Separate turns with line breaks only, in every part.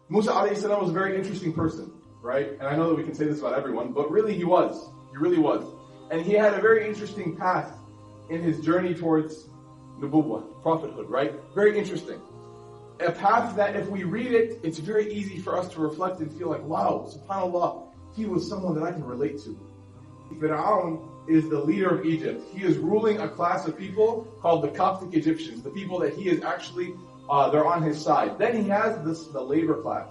Musa alayhi salam was a very interesting person, right? And I know that we can say this about everyone, but really he was. He really was. And he had a very interesting path in his journey towards nubuwwah, prophethood, right? Very interesting. A path that if we read it, it's very easy for us to reflect and feel like, wow, subhanAllah, he was someone that I can relate to. Fir'aun is the leader of Egypt. He is ruling a class of people called the Coptic Egyptians, the people that he is actually, they're on his side. Then he has the labor class,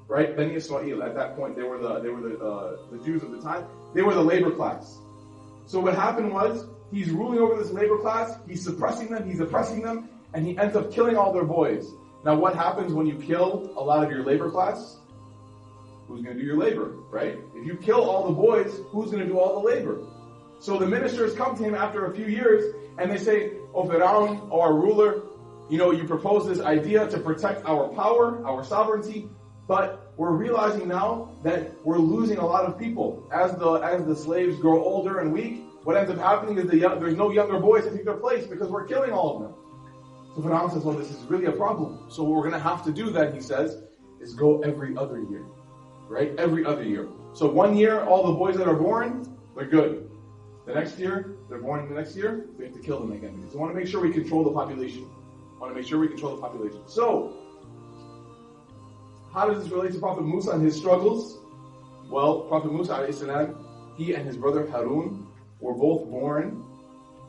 right? Bani Israel, at that point, they were the Jews of the time. They were the labor class. So what happened was, he's ruling over this labor class, he's suppressing them, he's oppressing them, and he ends up killing all their boys. Now what happens when you kill a lot of your labor class? Who's going to do your labor, right? If you kill all the boys, who's going to do all the labor? So the ministers come to him after a few years, and they say, "Oh Fir'aun, oh our ruler, you propose this idea to protect our power, our sovereignty, but we're realizing now that we're losing a lot of people. As the slaves grow older and weak, what ends up happening is there's no younger boys to take their place because we're killing all of them." So Fir'aun says, well, this is really a problem. So what we're going to have to do then, he says, is go every other year. Right? Every other year. So 1 year, all the boys that are born, they're good. The next year, they're born the next year, we have to kill them again. Because we want to make sure we control the population. So, how does this relate to Prophet Musa and his struggles? Well, Prophet Musa a.s., he and his brother Harun were both born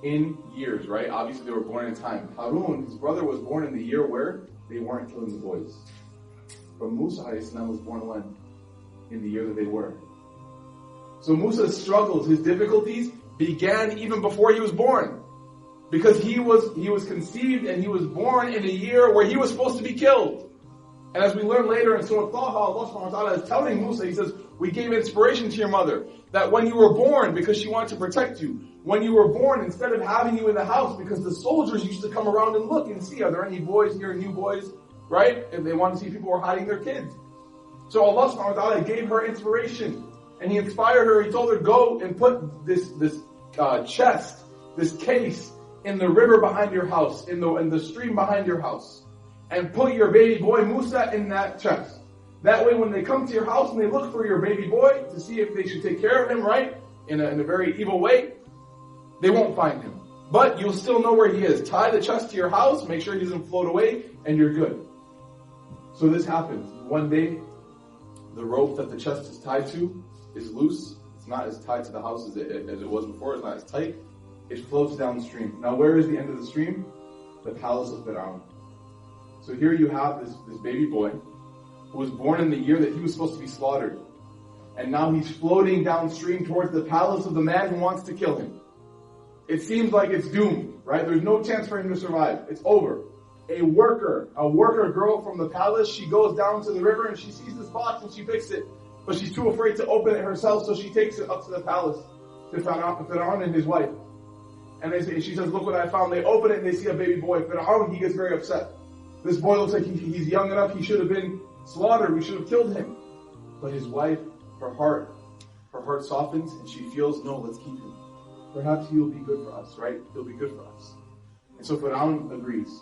in years, right? Obviously they were born in time. Harun, his brother, was born in the year where they weren't killing the boys. But Musa a.s. was born when? In the year that they were. So Musa's struggles, his difficulties, began even before he was born. Because he was conceived and he was born in a year where he was supposed to be killed. And as we learn later in Surah Taha, Allah subhanahu wa ta'ala is telling Musa, he says, we gave inspiration to your mother, that when you were born, because she wanted to protect you, when you were born, instead of having you in the house, because the soldiers used to come around and look and see, are there any boys here, new boys, right? If they wanted to see if people were hiding their kids. So Allah subhanahu wa ta'ala gave her inspiration, and He inspired her, He told her, go and put this chest, this case, in the river behind your house, in the stream behind your house, and put your baby boy Musa in that chest. That way when they come to your house and they look for your baby boy to see if they should take care of him, right, in a very evil way, they won't find him. But you'll still know where he is. Tie the chest to your house, make sure he doesn't float away, and you're good. So this happens. One day, the rope that the chest is tied to is loose. It's not as tied to the house as it was before. It's not as tight. It floats downstream. Now where is the end of the stream? The palace of Fir'aun. So here you have this baby boy who was born in the year that he was supposed to be slaughtered. And now he's floating downstream towards the palace of the man who wants to kill him. It seems like it's doomed, right? There's no chance for him to survive. It's over. A worker girl from the palace, she goes down to the river and she sees this box and she picks it. But she's too afraid to open it herself, so she takes it up to the palace to Fir'aun and his wife. And she says, look what I found. They open it and they see a baby boy. Fir'aun, he gets very upset. This boy looks like he's young enough, he should have been slaughtered, we should have killed him. But his wife, her heart softens and she feels, no, let's keep him. Perhaps he will be good for us, right? He'll be good for us. And so Fir'aun agrees.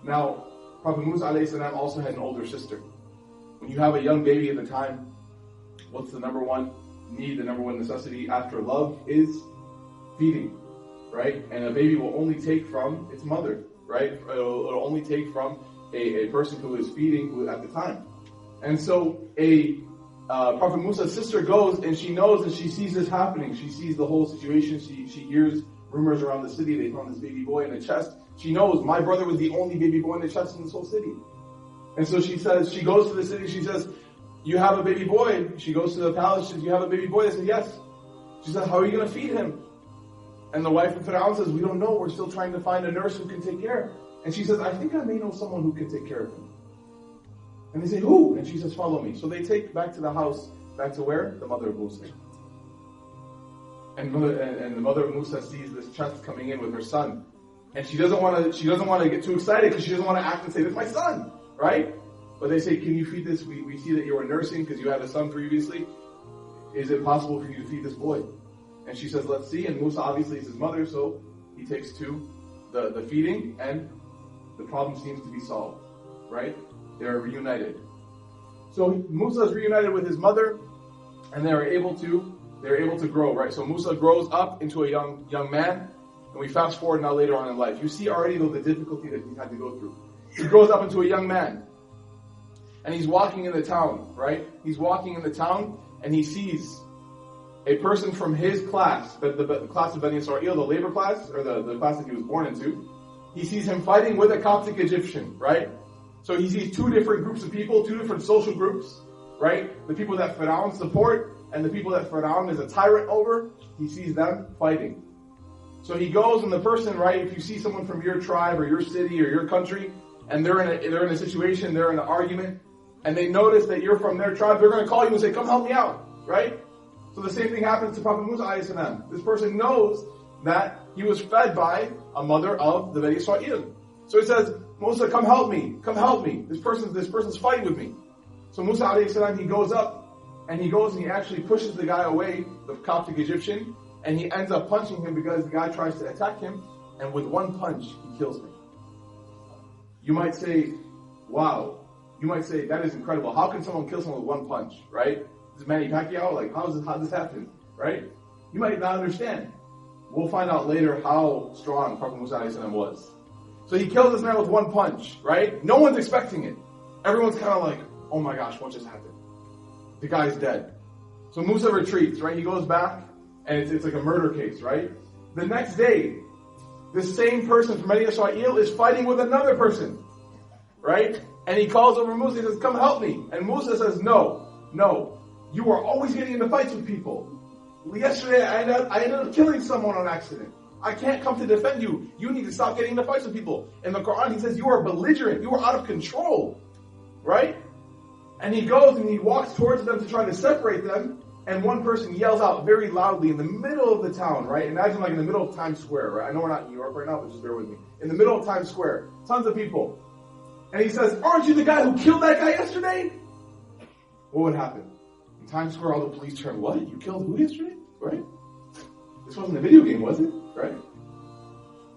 Now, Prophet Musa a.s. also had an older sister. When you have a young baby at the time, what's the number one need, the number one necessity after love is feeding, right? And a baby will only take from its mother, right? It'll only take from a person who is feeding at the time. And so Prophet Musa's sister goes and she knows and she sees this happening. She sees the whole situation. She hears rumors around the city. They found this baby boy in a chest. She knows my brother was the only baby boy in the chest in this whole city. And so she goes to the city. She says, you have a baby boy. She goes to the palace. She says, you have a baby boy? They said, yes. She says, how are you going to feed him? And the wife of Fir'aun says, we don't know. We're still trying to find a nurse who can take care. And she says, I think I may know someone who can take care of him. And they say, who? And she says, follow me. So they take back to the house, back to where? The mother of Musa. And the mother of Musa sees this chest coming in with her son. And she doesn't want to get too excited because she doesn't want to act and say, this is my son, right? But they say, can you feed this? We see that you were nursing because you had a son previously. Is it possible for you to feed this boy? And she says, let's see. And Musa obviously is his mother, so he takes to the feeding and the problem seems to be solved, right? They're reunited. So Musa is reunited with his mother, and they're able to grow, right? So Musa grows up into a young man, and we fast forward now later on in life. You see already though the difficulty that he had to go through. He grows up into a young man, and he's walking in the town, right? He's walking in the town, and he sees a person from his class, the class of Bani Israel, the labor class, or the class that he was born into. He sees him fighting with a Coptic Egyptian, right? So he sees two different groups of people, two different social groups, right? The people that Fir'aun support, and the people that Fir'aun is a tyrant over, he sees them fighting. So he goes, and the person, right, if you see someone from your tribe, or your city, or your country, and they're in a situation, they're in an argument, and they notice that you're from their tribe, they're going to call you and say, come help me out, right? So the same thing happens to Prophet Musa alayhi salam. This person knows that he was fed by a mother of the Bani Israel. So he says, Musa, come help me, come help me. This person's fighting with me. So Musa alayhi salam, he goes up, and he actually pushes the guy away, the Coptic Egyptian, and he ends up punching him because the guy tries to attack him, and with one punch, he kills him. You might say, wow. You might say, that is incredible. How can someone kill someone with one punch, right? This is Manny Pacquiao, like, how did this happen, right? You might not understand. We'll find out later how strong Prophet Musa ﷺ was. So he kills this man with one punch, right? No one's expecting it. Everyone's kind of like, oh my gosh, what just happened? The guy's dead. So Musa retreats, right? He goes back, and it's like a murder case, right? The next day, this same person from Bani Israel is fighting with another person, right? And he calls over Musa, he says, come help me. And Musa says, no, you are always getting into fights with people. Yesterday, I ended up killing someone on accident. I can't come to defend you. You need to stop getting into fights with people. In the Quran, he says, you are belligerent. You are out of control. Right? And he goes and he walks towards them to try to separate them. And one person yells out very loudly in the middle of the town, right? Imagine like in the middle of Times Square, right? I know we're not in New York right now, but just bear with me. In the middle of Times Square, tons of people. And he says, aren't you the guy who killed that guy yesterday? What would happen? In Times Square, all the police turn, what? You killed who yesterday? Right? This wasn't a video game, was it? Right?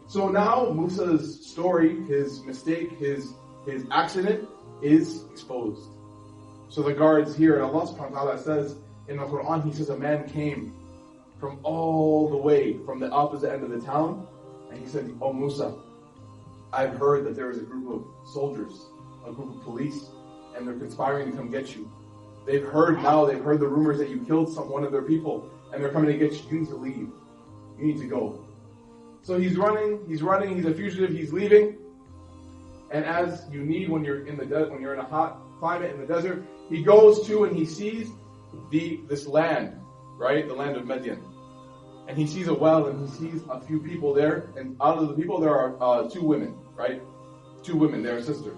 So now Musa's story, his mistake, his accident is exposed. So the guards here, and Allah subhanahu wa ta'ala says in the Quran, he says a man came from all the way from the opposite end of the town, and he said, oh Musa, I've heard that there is a group of soldiers, a group of police, and they're conspiring to come get you. They've heard the rumors that you killed one of their people, and they're coming to get you. You need to leave. You need to go. So he's running, he's a fugitive, he's leaving. And as you need when you're in a hot climate in the desert, he goes to and he sees this land, right? The land of Midian. And he sees a well and he sees a few people there, and out of the people there are two women, right? Two women, they're sisters.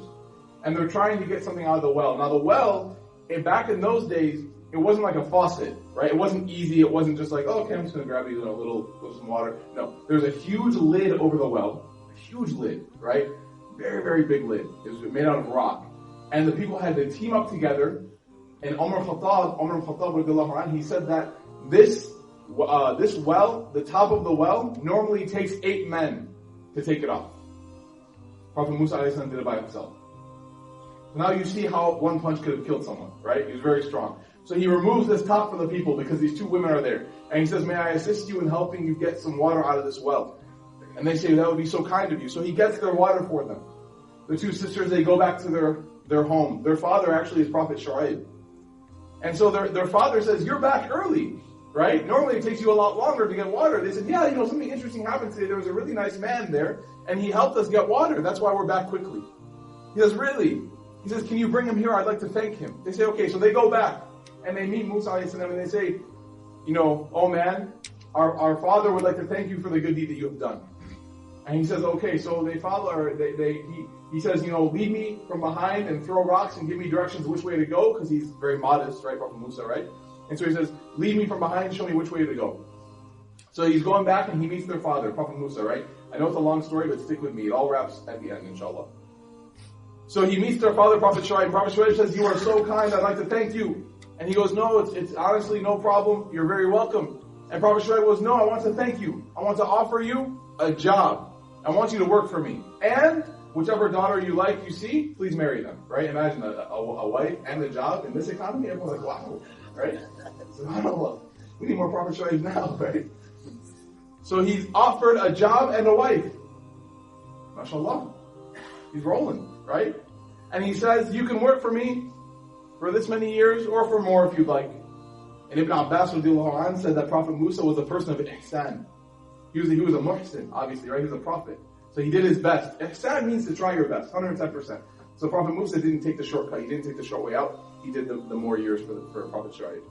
And they're trying to get something out of the well. Now the well, back in those days, it wasn't like a faucet, right? It wasn't easy. It wasn't just like, oh, okay, I'm just going to grab you with some water. No, there's a huge lid over the well, a huge lid, right? Very, very big lid. It was made out of rock. And the people had to team up together. And Umar Khattab, he said that this well, the top of the well, normally takes 8 men to take it off. Prophet Musa ﷺ did it by himself. Now you see how one punch could have killed someone, right? He was very strong. So he removes this top for the people because these two women are there. And he says, may I assist you in helping you get some water out of this well? And they say, that would be so kind of you. So he gets their water for them. The two sisters, they go back to their home. Their father actually is Prophet Shu'aib. And so their father says, you're back early, right? Normally it takes you a lot longer to get water. They said, yeah, something interesting happened today. There was a really nice man there, and he helped us get water. That's why we're back quickly. He says, really? He says, can you bring him here? I'd like to thank him. They say, okay. So they go back, and they meet Musa alayhi salam, and they say, oh man, our father would like to thank you for the good deed that you have done. And he says, okay. So they follow her. He says, lead me from behind and throw rocks and give me directions which way to go, because he's very modest, right, Prophet Musa, right? And so he says, lead me from behind, show me which way to go. So he's going back and he meets their father, Prophet Musa, right? I know it's a long story, but stick with me. It all wraps at the end, Insha Allah. So he meets their father, Prophet Shu'aib. Prophet Shu'aib says, you are so kind, I'd like to thank you. And he goes, no, it's honestly no problem. You're very welcome. And Prophet Shu'aib goes, no, I want to thank you. I want to offer you a job. I want you to work for me. And whichever daughter you like, you see, please marry them, right? Imagine a wife and a job in this economy. Everyone's like, wow, right? SubhanAllah. We need more prophet wives now, right? So he's offered a job and a wife. MashaAllah. He's rolling, right? And he says, you can work for me for this many years or for more if you'd like. And Ibn Abbas radiallahu anh said that Prophet Musa was a person of ihsan. He was a muhsin, obviously, right? He was a prophet. So he did his best. Ihsan means to try your best, 110%. So Prophet Musa didn't take the shortcut. He didn't take the short way out. He did the more years for Prophet Shu'aib.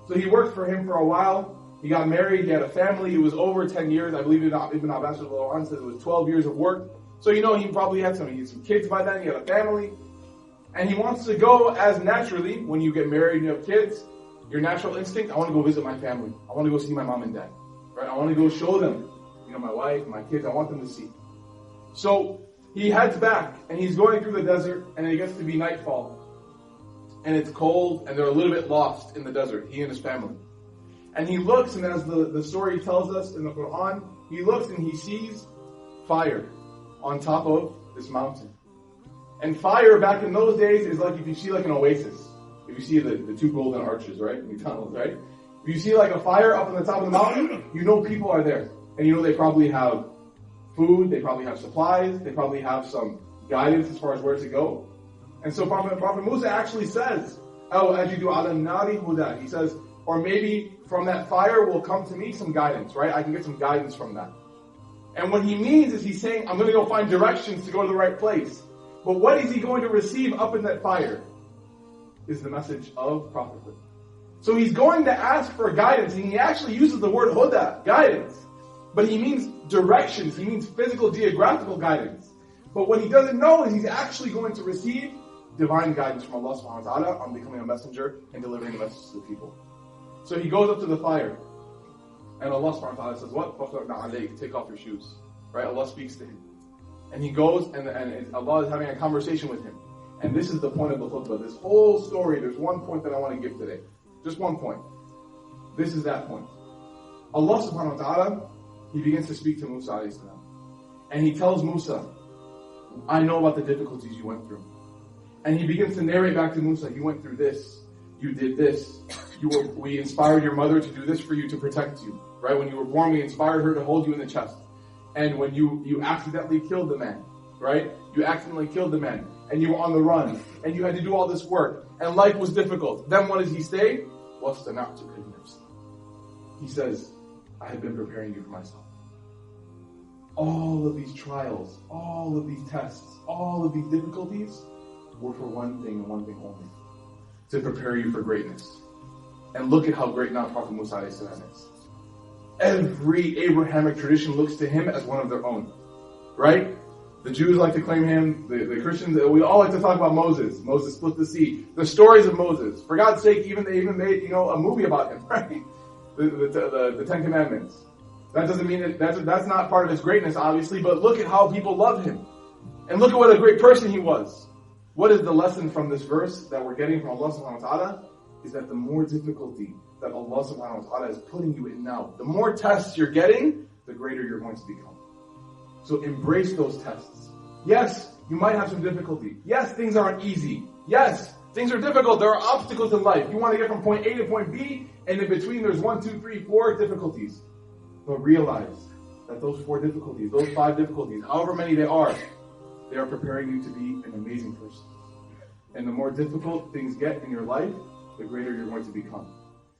So he worked for him for a while. He got married. He had a family. It was over 10 years. I believe Ibn Abbas radiallahu anh said it was 12 years of work. So he probably had some kids by then. He had a family. And he wants to go as naturally, when you get married and you have kids, your natural instinct, I want to go visit my family. I want to go see my mom and dad. Right? I want to go show them, my wife, my kids, I want them to see. So he heads back and he's going through the desert and it gets to be nightfall. And it's cold and they're a little bit lost in the desert, he and his family. And he looks, and as the story tells us in the Quran, he looks and he sees fire on top of this mountain. And fire back in those days is like if you see like an oasis. If you see the two golden arches, right? In tunnels, right? If you see like a fire up on the top of the mountain, you know people are there. And they probably have food, they probably have supplies, they probably have some guidance as far as where to go. And so Prophet Musa actually says, ajidu ala nari huda. He says, or maybe from that fire will come to me some guidance, right? I can get some guidance from that. And what he means is he's saying, I'm going to go find directions to go to the right place. But what is he going to receive up in that fire? Is the message of prophethood. So he's going to ask for guidance, and he actually uses the word huda, guidance. But he means directions, he means physical, geographical guidance. But what he doesn't know is he's actually going to receive divine guidance from Allah subhanahu wa ta'ala on becoming a messenger and delivering the message to the people. So he goes up to the fire, and Allah subhanahu wa ta'ala says, what? Take off your shoes. Right? Allah speaks to him. And he goes, and Allah is having a conversation with him. And this is the point of the khutbah. This whole story, there's one point that I want to give today. Just one point. This is that point. Allah subhanahu wa ta'ala, He begins to speak to Musa alayhi salam. And He tells Musa, I know about the difficulties you went through. And He begins to narrate back to Musa, you went through this, you did this, we inspired your mother to do this for you to protect you. Right? When you were born, we inspired her to hold you in the chest. And when you accidentally killed the man, right? You accidentally killed the man. And you were on the run, and you had to do all this work, and life was difficult. Then what does he say? He says, I have been preparing you for myself. All of these trials, all of these tests, all of these difficulties were for one thing and one thing only. To prepare you for greatness. And look at how great now Prophet Musa is. Every Abrahamic tradition looks to him as one of their own. Right? The Jews like to claim him, the Christians, we all like to talk about Moses. Moses split the sea. The stories of Moses. For God's sake, they even made, a movie about him, right? The Ten Commandments. That doesn't mean that's not part of his greatness, obviously, but look at how people love him. And look at what a great person he was. What is the lesson from this verse that we're getting from Allah subhanahu wa ta'ala? Is that the more difficulty that Allah subhanahu wa ta'ala is putting you in now, the more tests you're getting, the greater you're going to become. So embrace those tests. Yes, you might have some difficulty. Yes, things aren't easy. Yes, things are difficult. There are obstacles in life. You want to get from point A to point B, and in between there's 1, 2, 3, 4 difficulties. But realize that those 4 difficulties, those 5 difficulties, however many they are preparing you to be an amazing person. And the more difficult things get in your life, the greater you're going to become.